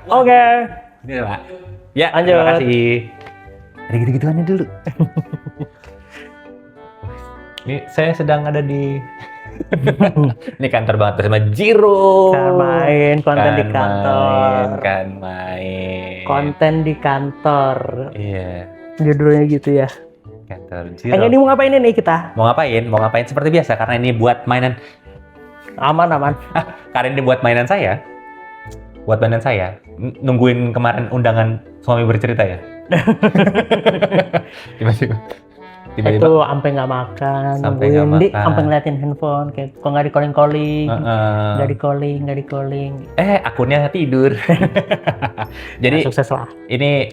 Oke. Ini Pak. Ya, Lanjut. terima kasih. Ada gitu-gituannya dulu. Ini saya sedang ada di ini kantor banget bersama Jiro. Kan main konten di kantor. Kan main. Konten di kantor. Iya, Judulnya gitu ya. kantor Jiro. Ini mau ngapain ini kita? Mau ngapain? Mau ngapain seperti biasa karena ini buat mainan. Aman. Karena ini buat mainan saya. Buat mainan saya. Nungguin kemarin undangan suami bercerita ya. Tiba-tiba. Itu sampai nggak makan, Sampai nggak nungguin, makan. sampai ngeliatin handphone, kayak kok nggak di calling, Heeh. nggak di calling. Akunnya tidur. Jadi Nah, sukses lah. ini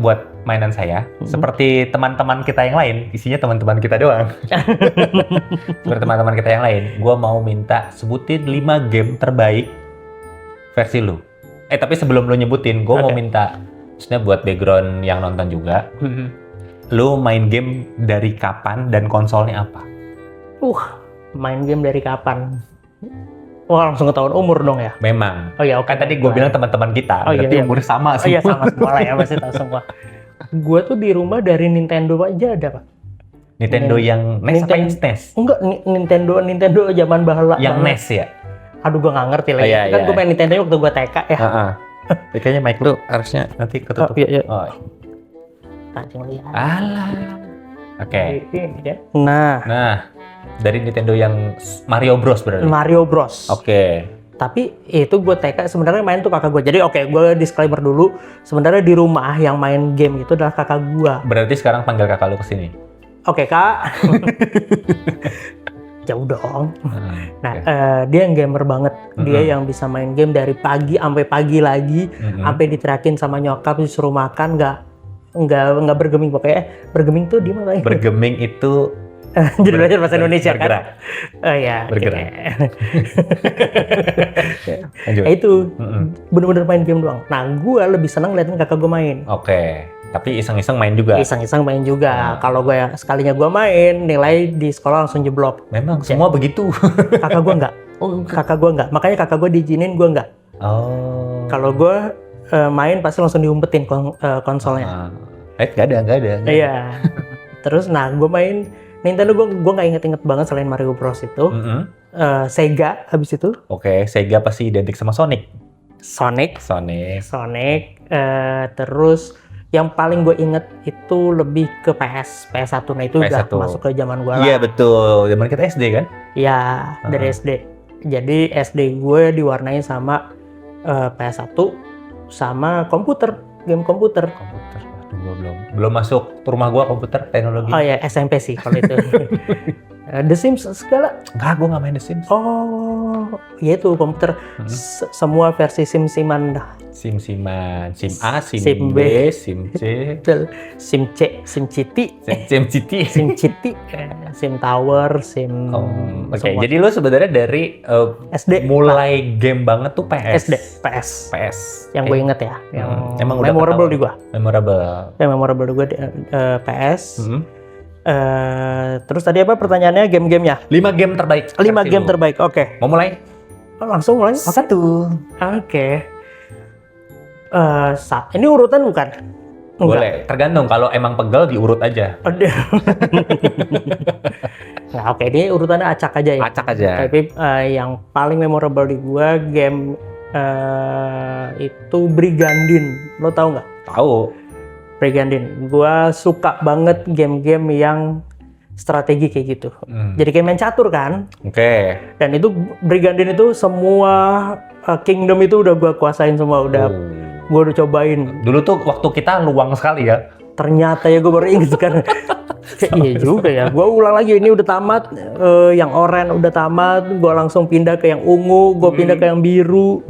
buat mainan saya. Seperti teman-teman kita yang lain, isinya teman-teman kita doang. Seperti teman-teman kita yang lain, gue mau minta sebutin 5 game terbaik versi lu. Tapi sebelum lu nyebutin, gue mau Oke. minta, maksudnya buat background yang nonton juga, lu main game dari kapan dan konsolnya apa? Main game dari kapan? Wah, langsung ketahuan umur dong ya? Memang. Oh ya, oke. Kan tadi gue bilang teman-teman kita, Oh, iya, berarti iya. umur sama Oh sih. iya, sama semua lah ya, pasti tahu semua. Gue tuh di rumah dari Nintendo aja ada, Pak. Nintendo yang NES apa yang SNES? Enggak, Nintendo zaman bahala. Yang banget. NES ya? Aduh, gue nggak ngerti lagi. Oh, iya, Kan iya. gue main Nintendo waktu gue TK ya. Kayaknya mic lu harusnya nanti ketutup. Iya. Oh. Cacing lihat. Alah. Oke. Ya. Nah, Nah, dari Nintendo yang Mario Bros berarti. Mario Bros. Oke. Tapi itu gue TK sebenarnya main tuh kakak gue. Jadi oke, gue disclaimer dulu. Sebenarnya di rumah yang main game itu adalah kakak gue. Berarti sekarang panggil kakak lu ke sini. Oke, Kak. Jauh dong. Nah, Oke. dia yang gamer banget. Dia yang bisa main game dari pagi sampai pagi lagi, sampai diteriakin sama nyokap disuruh makan nggak bergeming pokoknya. Bergeming tuh di mana? Bergeming itu Jadi belajar bahasa Indonesia bergerak. kan? Oh iya. oke. Bergerak. Lanjut. Itu bener-bener main game doang. Nah, gue lebih senang liatin kakak gue main. Oke. Tapi iseng-iseng main juga. Iseng-iseng main juga. Kalau gue sekalinya gue main, nilai di sekolah langsung jeblok. Memang semua begitu. Kakak gue nggak. Kakak gue nggak. Makanya kakak gue diizinin, gue nggak. Oh. Kalau gue main pasti langsung diumpetin konsolnya. Nggak ada. Iya. Terus, nah gue main Nintendo, gue nggak inget-inget banget selain Mario Bros itu. Sega habis itu. Oke, Sega pasti identik sama Sonic. Sonic. Terus yang paling gue inget itu lebih ke PS1. Nah itu udah PS1. masuk ke zaman gue lah. Iya betul, zaman kita SD kan? Iya, dari SD. Jadi SD gue diwarnai sama PS1 sama komputer, game komputer. Komputer, aduh gua belum masuk rumah gua komputer teknologi. Oh ya, SMP sih kalau itu. The Sims segala. Enggak, gua nggak main The Sims. Oh, ya itu komputer. Semua versi Sim-Siman dah. Sim-Siman, Sim A, Sim, Sim B, B. Sim C, Sim C, Sim Citi, Sim City. Sim Citi, Sim Tower, Sim. Oke, semua. jadi lu sebenarnya dari SD mulai game banget tuh PS. SD, PS. PS. Yang gue inget ya, yang Emang udah memorable ketahuan. di gua. Memorable. Yang memorable di gua PS. Terus tadi apa pertanyaannya, game-gamenya? 5 game terbaik. 5 versi game lu. terbaik, oke. Mau mulai? Langsung mulai? Satu. Oke. Ini urutan bukan? Boleh, tergantung kalau emang pegel diurut aja. Aduh. Nah, oke, ini urutannya acak aja ya. Acak aja. Tapi yang paling memorable di gua game itu Brigandine. Lo tau nggak? Tahu. Brigandine. Gua suka banget game-game yang strategi kayak gitu. Jadi kayak main catur kan. Oke. Dan itu Brigandine itu semua kingdom itu udah gua kuasain semua, gua udah cobain. Dulu tuh waktu kita luang sekali ya. Ternyata ya gue baru inget sekarang. Iya juga ya. Gue ulang lagi, ini udah tamat. Yang oranye udah tamat. Gue langsung pindah ke yang ungu. Gue pindah ke yang biru.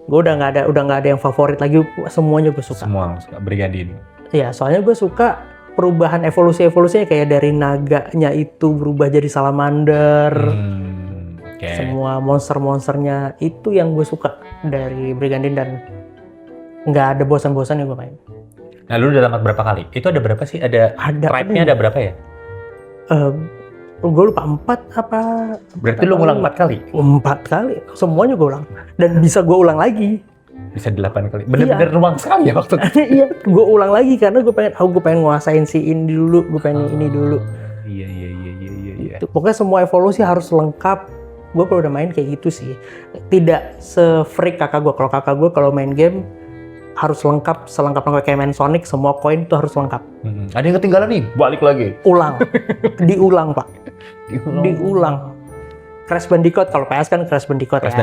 Gue udah nggak ada yang favorit lagi. Semuanya gue suka. Semua suka Brigandine. Iya, soalnya gue suka perubahan evolusinya kayak dari naganya itu berubah jadi salamander. Oke. Semua monsternya itu yang gue suka dari Brigandine, dan nggak ada bosan-bosan yang gue main. Nah, lu udah tamat berapa kali? Itu ada berapa sih? Ada tribe-nya ada berapa ya? Gue lupa 4 apa. Berarti lu ngulang 4 kali? 4 kali, semuanya gue ulang. Dan bisa gue ulang lagi. Bisa 8 kali. Bener-bener ruang sekali ya waktu itu. Iya, gue ulang lagi karena gue pengen nguasain si ini dulu, gue pengen ini dulu. Iya. Itu, pokoknya semua evolusi harus lengkap. Gue kalau udah main kayak gitu sih. Tidak se-freak kakak gue. Kalau kakak gue kalau main game harus lengkap, selengkap-lengkap kayak main Sonic, semua koin tuh harus lengkap. Ada yang ketinggalan nih, balik lagi. Ulang, diulang pak, diulang. Crash Bandicoot, kalau PS kan Crash Bandicoot ya.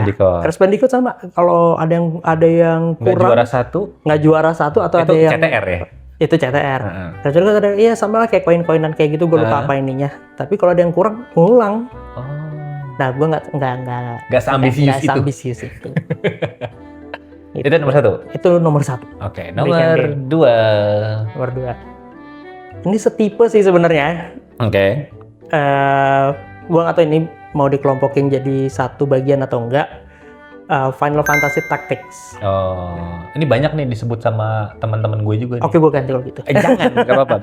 Crash Bandicoot sama, kalau ada yang kurang. Nggak juara satu atau itu ada yang CTR ya? Itu CTR. Crash Bandicoot ada, iya sama lah kayak koin-koinan kayak gitu, gue lupa apa ininya. Tapi kalau ada yang kurang, ngulang. Nah, gue nggak seambisius itu. Itu nomor 1? Itu nomor 1. Oke, nomor 2. Nomor 2. Ini setipe sih sebenarnya. Oke. Gue nggak tahu ini mau dikelompokin jadi satu bagian atau enggak. Final Fantasy Tactics. Oh, ini banyak nih disebut sama teman-teman gue juga. Oke, gue ganti kalau gitu. Jangan, nggak apa-apa.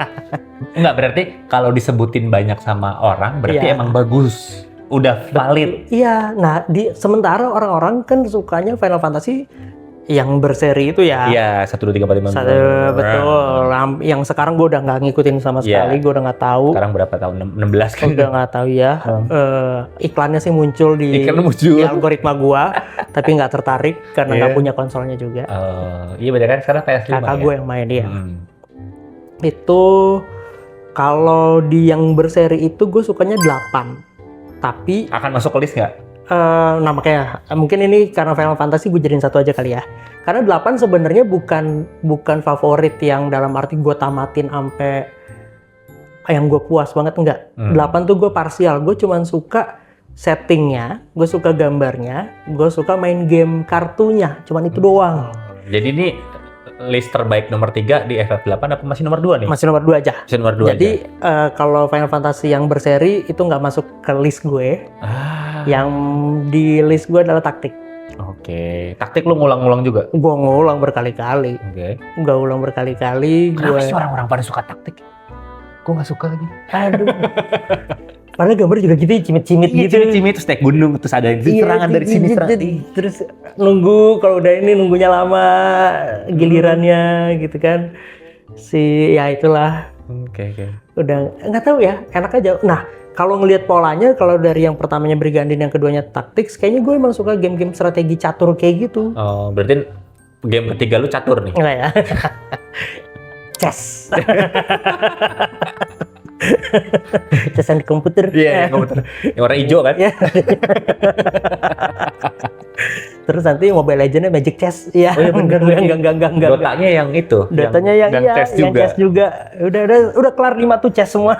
Enggak, berarti kalau disebutin banyak sama orang, berarti emang bagus. Udah valid. Iya, nah sementara orang-orang kan sukanya Final Fantasy yang berseri itu ya. Iya, 1, 2, 3, 4, 5. Betul. Yang sekarang gue udah nggak ngikutin sama sekali, gue udah nggak tahu. Sekarang berapa tahun? 16 kan? Udah nggak tahu ya. Iklannya sih muncul di algoritma gue, tapi nggak tertarik karena nggak punya konsolnya juga. Iya bener kan, sekarang PS5 kakak gue yang main dia. Itu kalau di yang berseri itu gue sukanya 8. Tapi akan masuk ke list nggak? Nah makanya mungkin ini karena Final Fantasy gue jadiin satu aja kali ya. Karena 8 sebenarnya bukan favorit yang dalam arti gue tamatin sampai yang gue puas banget, enggak. 8 tuh gue parsial, gue cuman suka settingnya, gue suka gambarnya, gue suka main game kartunya, cuman itu doang. Jadi ini list terbaik nomor 3 di FF8 apa masih nomor 2 nih? Masih nomor 2 aja. Masih nomor 2 Jadi kalau Final Fantasy yang berseri itu nggak masuk ke list gue. Yang di list gue adalah taktik. Oke. Taktik lu ngulang-ngulang juga? Gue ngulang berkali-kali. Gue ulang berkali-kali. Kenapa sih orang-orang pada suka taktik? Gue nggak suka lagi. Aduh. Padahal gambar juga gitu, cimit-cimit gitu. Cimit-cimit, terus naik gunung, terus ada serangan dari sini, terus nunggu, kalau udah ini nunggunya lama, gilirannya gitu kan. Ya itulah. Oke. Udah nggak tahu ya, enak aja. Nah, kalau ngelihat polanya, kalau dari yang pertamanya Brigandine, yang keduanya Tactics, kayaknya gue emang suka game-game strategi catur kayak gitu. Oh, berarti game ketiga lu catur nih? Enggak ya. Chess. Chessan di komputer. Iya, komputer. Yang warna hijau kan? Terus nanti Mobile Legends-nya Magic Chess. Iya, bener. Enggak. Dotanya yang itu. Dotanya yang chess yang juga. Chess juga. Udah kelar 5 tuh chess semua.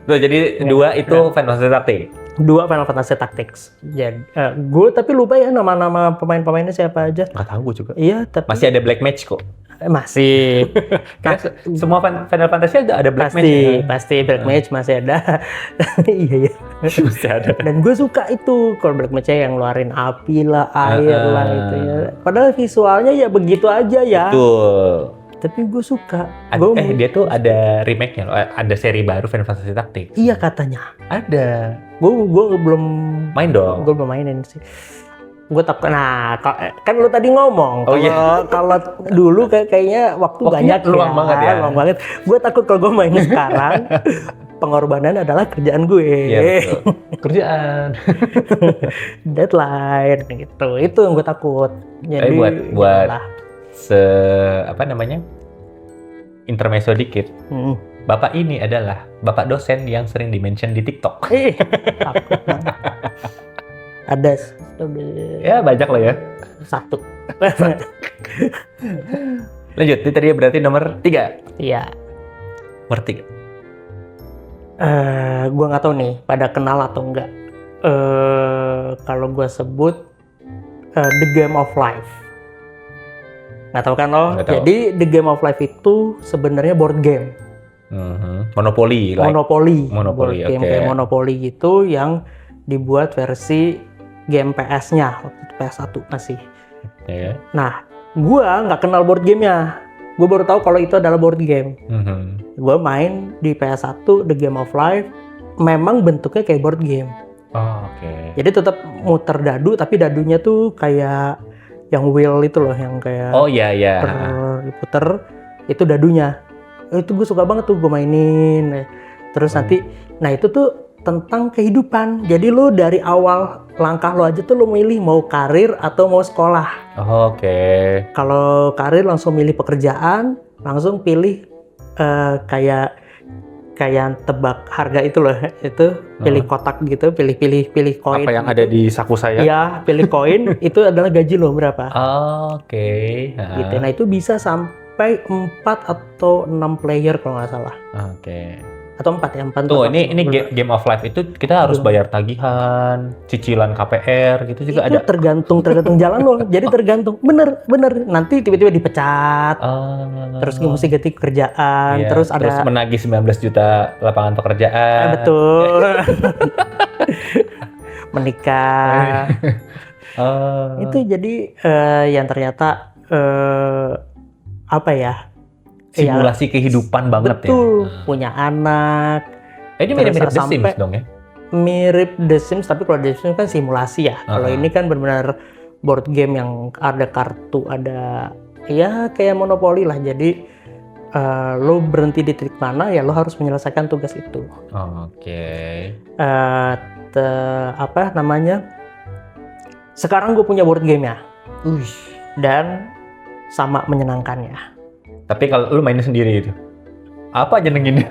Tuh, jadi 2 itu Final Fantasy Tactics. 2 Final Fantasy Tactics. Jadi gue tapi lupa ya nama-nama pemain-pemainnya siapa aja. Nggak tahu gue juga. Iya, tapi masih ada Black Mage kok. Masih. Semua Final Fantasy ada Black Mage. Pasti Black Mage masih ada. Iya. Masih ada. Dan gue suka itu kalau Black Mage yang ngeluarin api lah, air lah gitu ya. Padahal visualnya ya begitu aja ya. Betul. Tapi gue suka. Dia tuh ada remake-nya loh. Ada seri baru Final Fantasy Tactics. Iya katanya. Ada. Gue belum main dong. Gue belum mainin sih. Gue takut. Nah, kan lu tadi ngomong kalau dulu kayaknya waktu banyak luang banget ya. Luang banget. Gue takut kalau gue main sekarang pengorbanan adalah kerjaan gue. Iya, betul. Kerjaan. Deadline gitu. Itu yang gue takut. Jadi buat intermezzo dikit. Bapak ini adalah bapak dosen yang sering di-mention di TikTok. Takut. Ada ya banyak lah ya. 1. Lanjut, ini tadi berarti nomor 3. Iya. Nomor 3. Gue nggak tahu nih pada kenal atau enggak. Kalau gue sebut The Game of Life. Nggak tahu kan lo? Jadi The Game of Life itu sebenarnya board game. Monopoly. Board game kayak Monopoly gitu yang dibuat versi game PS-nya, waktu itu PS1 masih. Nah, gue nggak kenal board gamenya. Gue baru tahu kalau itu adalah board game. Gue main di PS1 The Game of Life, memang bentuknya kayak board game. Jadi tetap muter dadu, tapi dadunya tuh kayak yang wheel itu loh, yang kayak Oh iya iya. diputer, itu dadunya. Itu gue suka banget tuh gue mainin. Terus nanti, nah itu tuh tentang kehidupan. Jadi lo dari awal langkah lo aja tuh lo milih mau karir atau mau sekolah. Oke. Kalau karir langsung milih pekerjaan, langsung pilih kayak tebak harga itu loh, itu pilih kotak gitu, pilih koin. Apa yang gitu. ada di saku saya? Iya, pilih koin itu adalah gaji lo berapa. Oke. Gitu. Nah itu bisa sampai 4 atau 6 player kalau nggak salah. Oke. Atau 4 ya, 4. Tuh, ini game of life itu kita harus bayar tagihan, cicilan KPR gitu juga itu ada. tergantung jalan lo. Jadi tergantung, bener. Nanti tiba-tiba dipecat, terus mesti ganti kerjaan, Iya, terus ada menagih 19 juta lapangan pekerjaan. betul. Menikah. Itu jadi yang ternyata apa ya? Simulasi kehidupan banget betul, ya. punya anak. Ini mirip-mirip The sampai- Sims dong ya? Mirip The Sims, tapi kalau The Sims kan simulasi ya. Kalau ini kan benar-benar board game yang ada kartu, ada ya kayak monopoli lah. Jadi lo berhenti di titik mana ya lo harus menyelesaikan tugas itu. Oke. Apa namanya? Sekarang gue punya board game ya. Dan sama menyenangkannya. Tapi kalau lu mainin sendiri itu, apa aja nenginnya?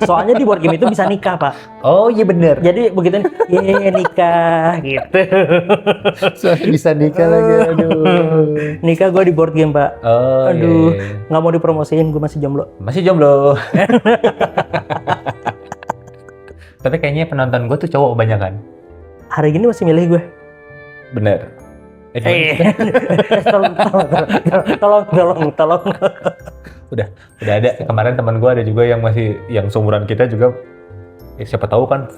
Soalnya di board game itu bisa nikah, Pak. Oh iya bener. Jadi begitu nikah gitu. Soalnya bisa nikah lagi, aduh. Nikah gue di board game, Pak. Oh, Aduh, iya. nggak mau dipromosiin, gue masih jomblo. Masih jomblo. Tapi kayaknya penonton gue tuh cowok banyak kan? Hari gini masih milih gue. Bener. Tolong. Udah ada. Kemarin teman gue ada juga yang masih yang seumuran kita juga. Siapa tahu kan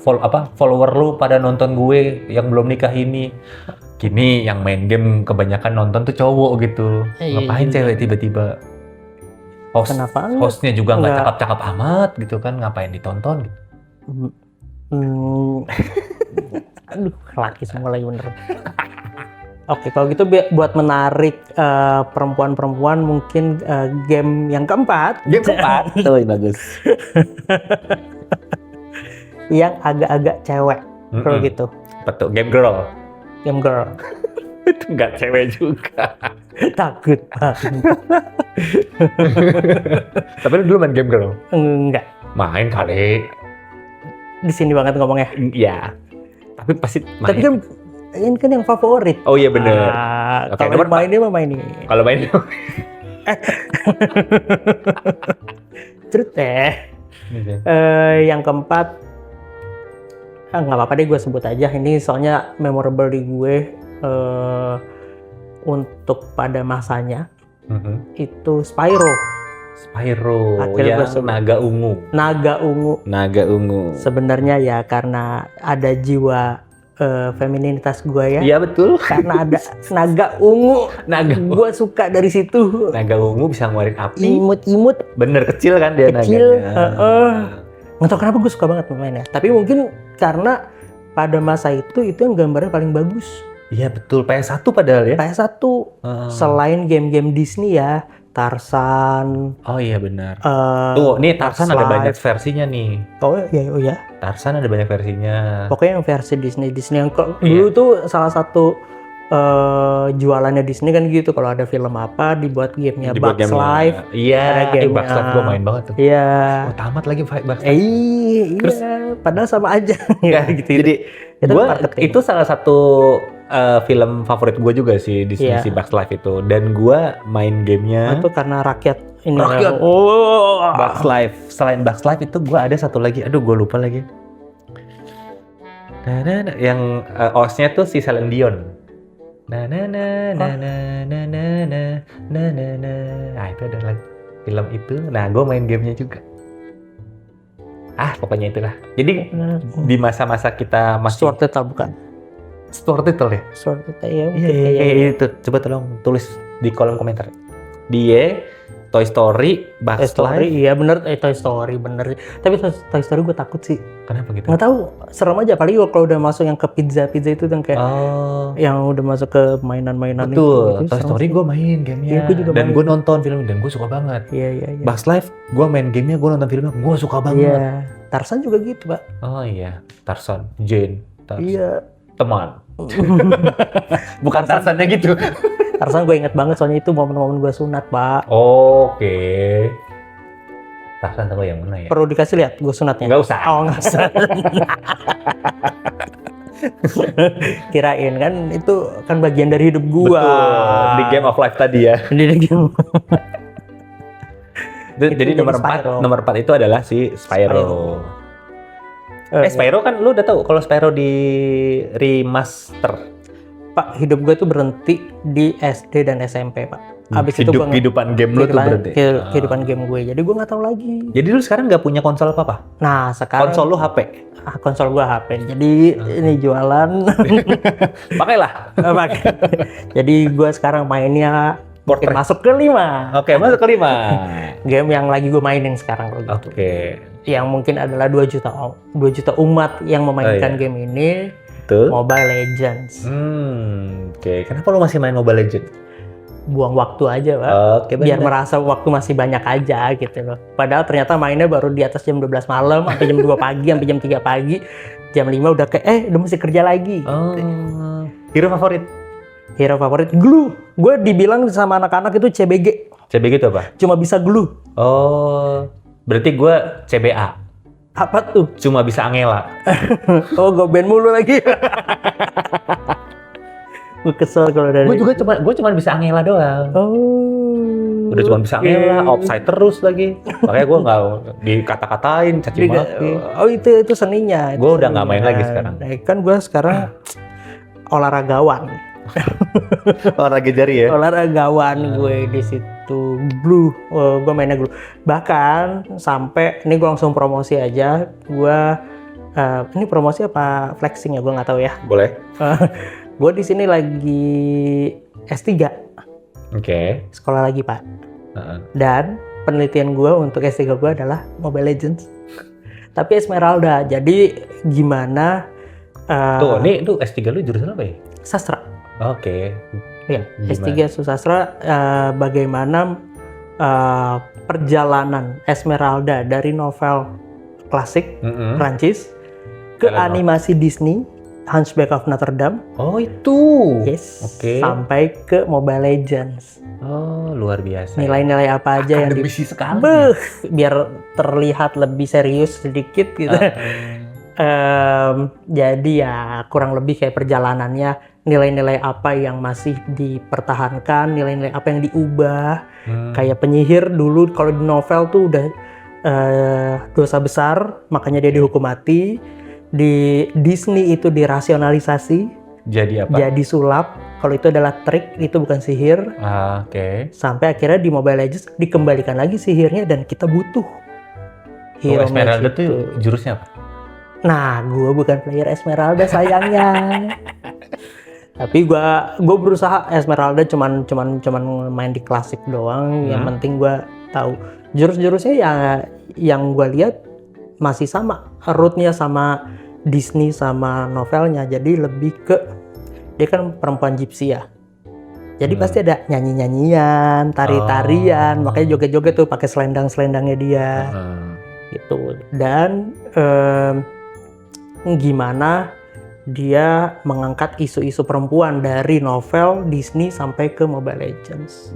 follower lu pada nonton gue yang belum nikah ini. Kini yang main game kebanyakan nonton tuh cowok gitu. Ngapain cewek tiba-tiba? Kenapa? Hostnya juga nggak cakep-cakep amat gitu kan, ngapain ditonton gitu. Aduh, laki semua lagi bener. Oke, kalau gitu buat menarik perempuan-perempuan mungkin game yang keempat. Game keempat. Tuh, bagus. Yang agak-agak cewek, kalau gitu. Betul, game girl. Game girl. Itu nggak cewek juga. Takut banget. Tapi lu dulu main game girl? Enggak. Main kali. Di sini banget ngomongnya. Iya. Tapi pasti main. Tapi kan ini kan yang favorit. Oh iya bener. Oke, Kalau mainnya mah main ini. Kalau main Terus yang keempat, nggak apa-apa deh gue sebut aja. Ini soalnya memorable di gue untuk pada masanya. Itu Spyro. Akhirnya yang naga ungu. Sebenarnya ya karena ada jiwa femininitas gue ya. Iya betul. Karena ada naga ungu. Gue suka dari situ. Naga ungu bisa ngeluarin api. Imut-imut. Bener kecil kan dia kecil, naganya. Nggak tahu kenapa gue suka banget mainnya. Tapi mungkin karena pada masa itu yang gambarnya paling bagus. Iya betul, PS1 padahal ya. PS1. Selain game-game Disney ya. Tarzan. Oh iya benar. Tuh, nih Tarzan ada banyak versinya nih. Oh ya. Tarzan ada banyak versinya. Pokoknya yang versi Disney yang dulu tuh salah satu jualannya Disney kan gitu. Kalau ada film apa dibuat gamenya Bugs Life. Iya, Bugs Life gue main banget tuh. Iya. Oh, tamat lagi Bugs Life. Iya. Padahal sama aja. Gitu. Jadi itu salah satu film favorit gue juga sih di si Bugs Life itu, dan gue main gamenya itu karena rakyat ini. Bugs Life. Selain Bugs Life itu gue ada satu lagi, aduh gue lupa lagi. Yang OS-nya tuh si Celine Dion. Nah itu adalah film itu. Nah gue main gamenya juga. Pokoknya itulah. Jadi di masa-masa kita masih Stuart Little bukan? Stuart Little ya? Stuart Little ya. Iya itu. Coba tolong tulis di kolom komentar. Dia Toy Story, Toy Bugs Story, Life. iya bener, Toy Story bener. Tapi Toy Story gue takut sih. Kenapa gitu? Nggak tahu, serem aja. Apalagi kalau udah masuk yang ke pizza itu yang kayak Oh, yang udah masuk ke mainan-mainan betul. itu Toy serem Story sih. gue main gamenya. Iya, gua juga Dan main. gue nonton film dan gue suka banget. Iya. Bugs Life, gue main gamenya, gue nonton filmnya, gue suka banget. Iya. Tarzan juga gitu, Pak. Oh iya, Tarzan, Jane, Tarzan. Iya. Teman. Bukan Tarzannya gitu. Tarzan gue inget banget soalnya itu momen-momen gue sunat, Pak. Oke. Tarzan tahu yang mana ya? Perlu dikasih lihat gue sunatnya? Nggak usah. Oh, nggak usah. Kirain kan itu kan bagian dari hidup gua. Betul. Di Game of Life tadi ya. Di game. Itu Jadi jadi nomor 4, Spyro. nomor 4 itu adalah si Spyro. Spyro kan lu udah tahu kalau Spyro di remaster. Pak, hidup gue tuh berhenti di SD dan SMP, Pak. Abis itu gue Kehidupan game lu tuh berhenti. kehidupan game gue. Jadi gue nggak tahu lagi. Jadi lu sekarang nggak punya konsol apa-apa? Nah, sekarang Konsol lu HP. konsol gue HP. Jadi ini jualan. Pakailah. Jadi gue sekarang mainnya Portrait. masuk ke 5. Oke, masuk ke 5. Game yang lagi gue mainin sekarang kalau gitu. Oke. Yang mungkin adalah 2 juta umat yang memainkan Oh, iya. game ini, Tuh. Mobile Legends. Oke. Kenapa lu masih main Mobile Legends? Buang waktu aja, Pak. Oke, Biar bener. merasa waktu masih banyak aja gitu loh. Padahal ternyata mainnya baru di atas jam 12 malam, sampai jam 2 pagi, sampai jam 3 pagi. Jam 5 udah kayak, udah mesti kerja lagi. Oh. Hero favorit? Hero favorit, glue. Gue dibilang sama anak-anak itu CBG. CBG itu apa? Cuma bisa glue. Oh. Berarti gue CBA. Apa tuh? Cuma bisa Angela. Oh, gue band mulu lagi. Gue kesel kalau dari... Gue cuma bisa Angela doang. Oh. Udah cuma bisa Angela, offside terus lagi. Makanya gue nggak dikata-katain, caci maki. Oh, itu seninya. Gue udah nggak main lagi sekarang. Nah, kan gue sekarang olahragawan. Olahraga jari ya? Olahragawan gue di situ. Glue. Gue mainnya glue. Bahkan sampai ini gue langsung promosi aja. Gue ini promosi apa flexing ya? Gue nggak tahu ya. Boleh. Gue di sini lagi S3. Oke. Sekolah lagi, Pak. Dan penelitian gue untuk S3 gue adalah Mobile Legends. Tapi Esmeralda. Jadi gimana? Tuh, ini tuh S3 lu jurusan apa ya? Sastra. Oke. Ya, S3 Susastra. Bagaimana perjalanan Esmeralda dari novel klasik Prancis ke animasi Disney Hunchback of Notre Dame. Oh, itu. Yes. Oke. Sampai ke Mobile Legends. Oh, luar biasa. Nilai-nilai apa aja yang Akademisi sekali. biar terlihat lebih serius sedikit gitu. Jadi ya kurang lebih kayak perjalanannya, nilai-nilai apa yang masih dipertahankan, nilai-nilai apa yang diubah. Kayak penyihir dulu kalau di novel tuh udah dosa besar, makanya dia dihukum mati. Di Disney itu dirasionalisasi, Jadi apa? jadi sulap. Kalau itu adalah trik, itu bukan sihir. Oke. Sampai akhirnya di Mobile Legends dikembalikan lagi sihirnya dan kita butuh Hero Esmeralda magic tuh jurusnya apa? Nah, gue bukan player Esmeralda sayangnya. Tapi gue berusaha Esmeralda cuman main di klasik doang. Yang penting gue tahu jurus-jurusnya ya, yang gue lihat masih sama, rootnya sama Disney sama novelnya. Jadi lebih ke dia kan perempuan gypsy ya. Jadi pasti ada nyanyi-nyanyian, tari-tarian, makanya joget-joget tuh pakai selendang-selendangnya dia. Gitu. Dan gimana dia mengangkat isu-isu perempuan dari novel Disney sampai ke Mobile Legends.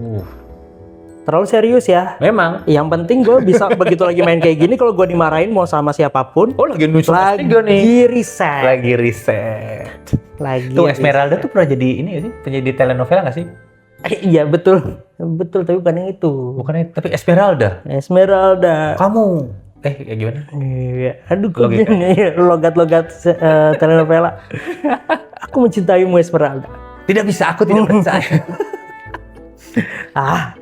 Terlalu serius ya. Memang. Yang penting gue bisa begitu lagi main kayak gini, kalau gue dimarahin mau sama siapapun. Oh, lagi nulis Lagi riset. Lagi riset. Lagi. Tuh Esmeralda tuh pernah jadi ini nggak sih? Pernah jadi telenovela nggak sih? Iya betul, tapi bukan yang itu. Bukannya, tapi Esmeralda. Esmeralda. Kamu. Ya gimana? Iya, aduh kok Logika. gini ya, logat-logat telenovela. Aku mencintaimu Esmeralda. Tidak bisa, aku tidak percaya.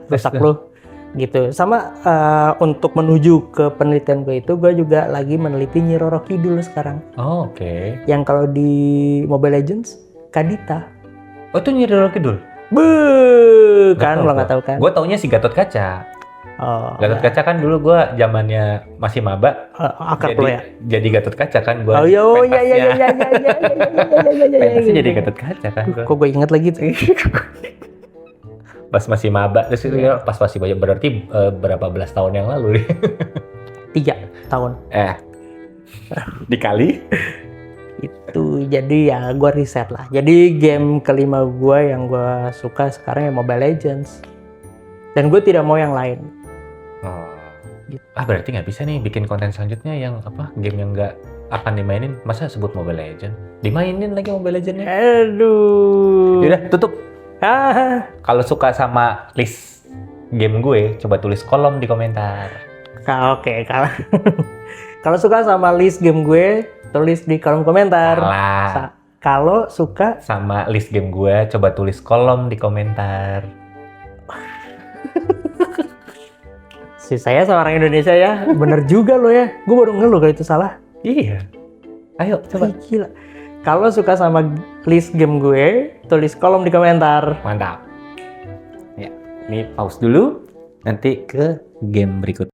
Rusak lu. Gitu. Sama untuk menuju ke penelitian gue itu, gue juga lagi meneliti Nyi Roro Kidul sekarang. Oh, oke. Yang kalau di Mobile Legends, Kadita. Oh, itu Nyi Roro Kidul? Kan lo nggak tahu kan? Gue taunya si Gatot Kaca. Oh, Gatot Kaca kan dulu gue zamannya masih maba. akrab lo ya. Jadi Gatot Kaca kan gue. Oh iya. Pentasnya jadi Gatot Kaca kan gue. Kok gue inget lagi tuh. Pas masih maba terus itu ya, pas masih banyak berarti berapa belas tahun yang lalu nih. 3 tahun. Dikali. Itu jadi ya gue riset lah. Jadi game kelima gue yang gue suka sekarang ya Mobile Legends. Dan gue tidak mau yang lain. Oh. Berarti nggak bisa nih bikin konten selanjutnya yang apa? Game yang nggak akan dimainin. Masa sebut Mobile Legends? Dimainin lagi Mobile Legends-nya. Aduh. Yaudah, tutup. Kalau suka sama list game gue, coba tulis kolom di komentar. Oke, kalau suka sama list game gue, tulis di kolom komentar. Kalau suka sama list game gue, coba tulis kolom di komentar. Si saya sama orang Indonesia ya, bener juga lo ya. Gue baru ngeluh kalau itu salah. Iya. Ayo, coba. Gila. Kalau suka sama list game gue, tulis kolom di komentar. Mantap. Ya, ini pause dulu. Nanti ke game berikut.